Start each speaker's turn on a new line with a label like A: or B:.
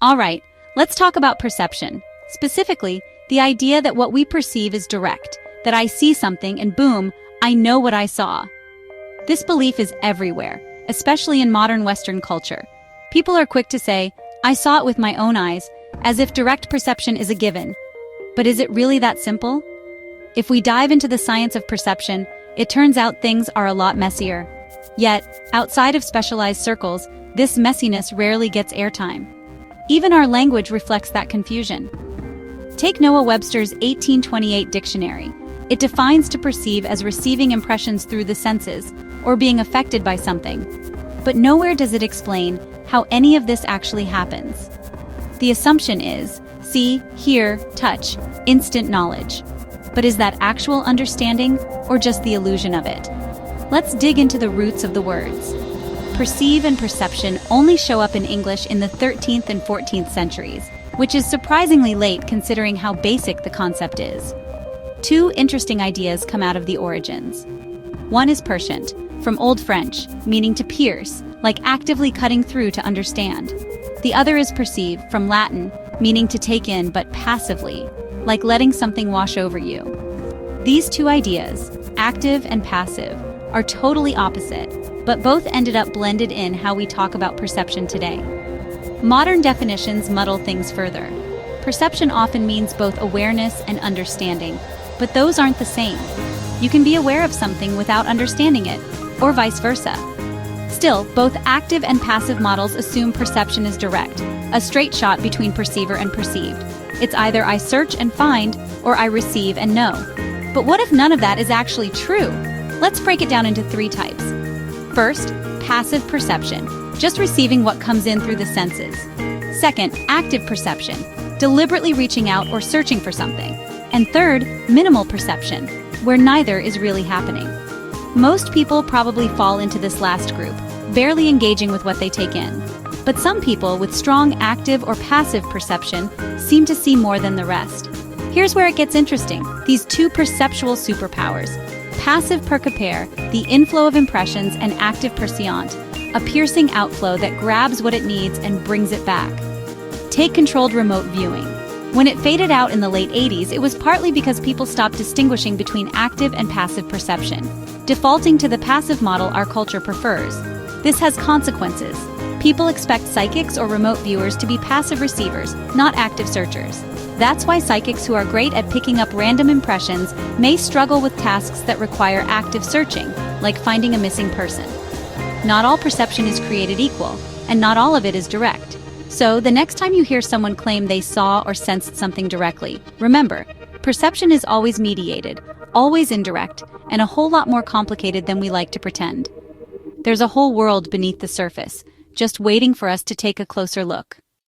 A: Alright, let's talk about perception. Specifically, the idea that what we perceive is direct, that I see something and boom, I know what I saw. This belief is everywhere, especially in modern Western culture. People are quick to say, I saw it with my own eyes, as if direct perception is a given. But is it really that simple? If we dive into the science of perception, it turns out things are a lot messier. Yet, outside of specialized circles, this messiness rarely gets airtime. Even our language reflects that confusion. Take Noah Webster's 1828 dictionary. It defines to perceive as receiving impressions through the senses, or being affected by something. But nowhere does it explain how any of this actually happens. The assumption is, see, hear, touch, instant knowledge. But is that actual understanding, or just the illusion of it? Let's dig into the roots of the words. Perceive and perception only show up in English in the 13th and 14th centuries, which is surprisingly late considering how basic the concept is. Two interesting ideas come out of the origins. One is prescient, from Old French, meaning to pierce, like actively cutting through to understand. The other is perceive, from Latin, meaning to take in but passively, like letting something wash over you. These two ideas, active and passive, are totally opposite, but both ended up blended in how we talk about perception today. Modern definitions muddle things further. Perception often means both awareness and understanding, but those aren't the same. You can be aware of something without understanding it, or vice versa. Still, both active and passive models assume perception is direct, a straight shot between perceiver and perceived. It's either I search and find, or I receive and know. But what if none of that is actually true? Let's break it down into three types. First, passive perception, just receiving what comes in through the senses. Second, active perception, deliberately reaching out or searching for something. And third, minimal perception, where neither is really happening. Most people probably fall into this last group, barely engaging with what they take in. But some people with strong active or passive perception seem to see more than the rest. Here's where it gets interesting. These two perceptual superpowers, passive perceper, the inflow of impressions, and active perceivant, a piercing outflow that grabs what it needs and brings it back. Take controlled remote viewing. When it faded out in the late 80s, it was partly because people stopped distinguishing between active and passive perception, defaulting to the passive model our culture prefers. This has consequences. People expect psychics or remote viewers to be passive receivers, not active searchers. That's why psychics who are great at picking up random impressions may struggle with tasks that require active searching, like finding a missing person. Not all perception is created equal, and not all of it is direct. So, the next time you hear someone claim they saw or sensed something directly, remember, perception is always mediated, always indirect, and a whole lot more complicated than we like to pretend. There's a whole world beneath the surface, just waiting for us to take a closer look.